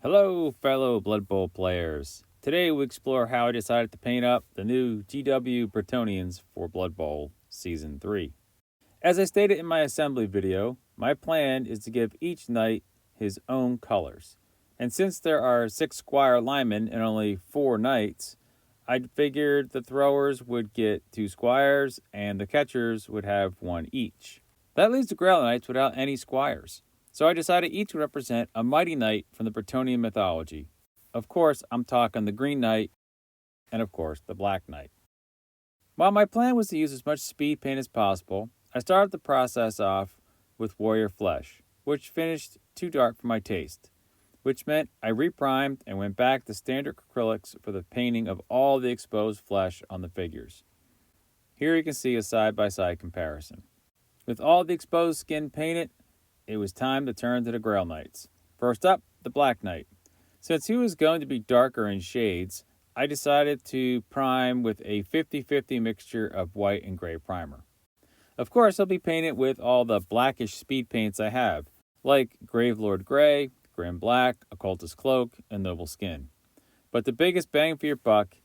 Hello, fellow Blood Bowl players. Today we explore how I decided to paint up the new GW Bretonnians for Blood Bowl Season 3. As I stated in my assembly video, my plan is to give each knight his own colors. And since there are 6 squire linemen and only 4 knights, I figured the throwers would get 2 squires and the catchers would have 1 each. That leaves the Grail Knights without any squires. So I decided each would represent a mighty knight from the Bretonnian mythology. Of course, I'm talking the Green Knight and, of course, the Black Knight. While my plan was to use as much speed paint as possible, I started the process off with Warrior Flesh, which finished too dark for my taste, which meant I reprimed and went back to standard acrylics for the painting of all the exposed flesh on the figures. Here you can see a side-by-side comparison. With all the exposed skin painted, it was time to turn to the Grail Knights. First up, the Black Knight. Since he was going to be darker in shades, I decided to prime with a 50-50 mixture of white and gray primer. Of course, he'll be painted with all the blackish speed paints I have, like Gravelord Gray, Grim Black, Occultist Cloak, and Noble Skin. But the biggest bang for your buck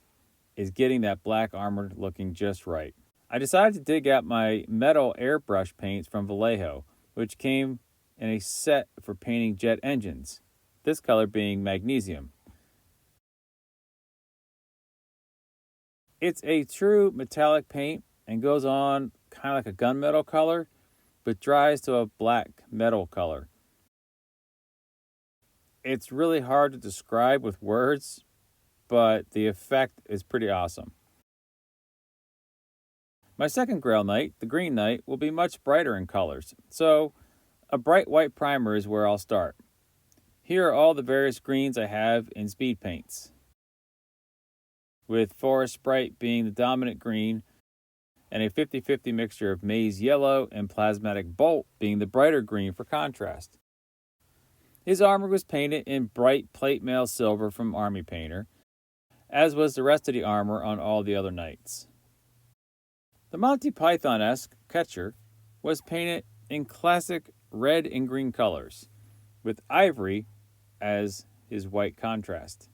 is getting that black armor looking just right. I decided to dig out my metal airbrush paints from Vallejo, which came in a set for painting jet engines, this color being magnesium. It's a true metallic paint and goes on kind of like a gunmetal color, but dries to a black metal color. It's really hard to describe with words, but the effect is pretty awesome. My second Grail Knight, the Green Knight, will be much brighter in colors, so a bright white primer is where I'll start. Here are all the various greens I have in speed paints, with Forest Sprite being the dominant green, and a 50-50 mixture of Maize Yellow and Plasmatic Bolt being the brighter green for contrast. His armor was painted in bright plate mail silver from Army Painter, as was the rest of the armor on all the other knights. The Monty Python-esque catcher was painted in classic red and green colors, with ivory as his white contrast.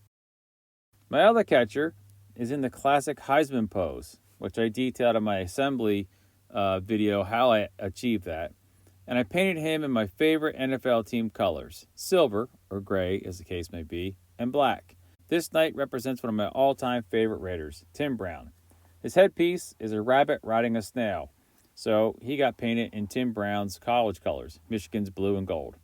My other catcher is in the classic Heisman pose, which I detailed in my assembly video how I achieved that, and I painted him in my favorite NFL team colors, silver, or gray as the case may be, and black. This knight represents one of my all-time favorite Raiders, Tim Brown. His headpiece is a rabbit riding a snail, so he got painted in Tim Brown's college colors, Michigan's blue and gold.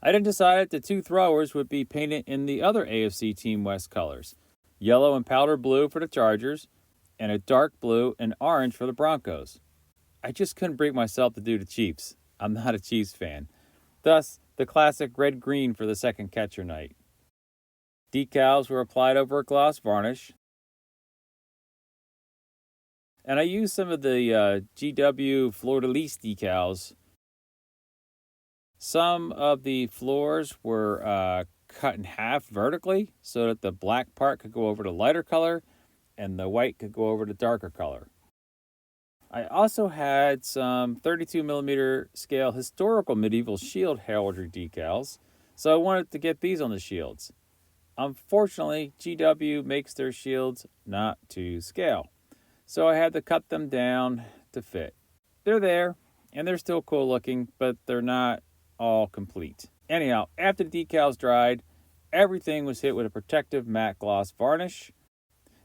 I then decided the 2 throwers would be painted in the other AFC Team West colors, yellow and powder blue for the Chargers, and a dark blue and orange for the Broncos. I just couldn't bring myself to do the Chiefs. I'm not a Chiefs fan. Thus, the classic red-green for the second catcher knight. Decals were applied over a gloss varnish, and I used some of the GW Fleur-de-Lis decals. Some of the floors were cut in half vertically so that the black part could go over to lighter color and the white could go over to darker color. I also had some 32mm scale historical medieval shield heraldry decals, so I wanted to get these on the shields. Unfortunately, GW makes their shields not to scale, so I had to cut them down to fit. They're there, and they're still cool looking, but they're not all complete. Anyhow, after the decals dried, everything was hit with a protective matte gloss varnish.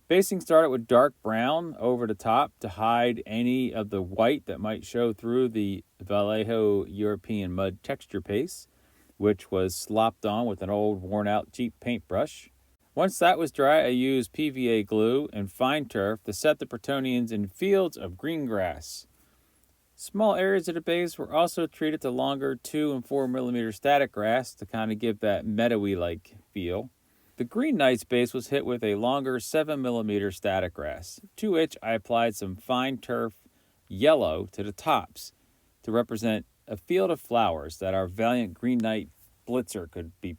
Basing started with dark brown over the top to hide any of the white that might show through the Vallejo European mud texture paste, which was slopped on with an old worn-out cheap paintbrush. Once that was dry, I used PVA glue and fine turf to set the Bretonnians in fields of green grass. Small areas of the base were also treated to longer 2 and 4mm static grass to kind of give that meadowy-like feel. The Green Knight's base was hit with a longer 7mm static grass, to which I applied some fine turf yellow to the tops to represent a field of flowers that our valiant Green Knight Blitzer could be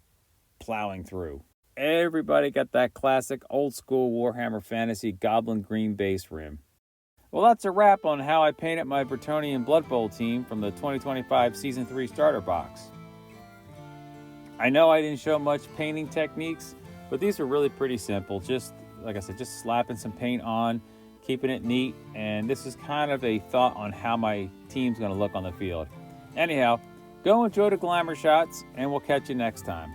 plowing through. Everybody got that classic old-school Warhammer Fantasy Goblin Green base rim. Well, that's a wrap on how I painted my Bretonnian Blood Bowl team from the 2025 Season 3 starter box. I know I didn't show much painting techniques, but these are really pretty simple. Just, like I said, just slapping some paint on, keeping it neat, and this is kind of a thought on how my team's going to look on the field. Anyhow, go enjoy the glamour shots, and we'll catch you next time.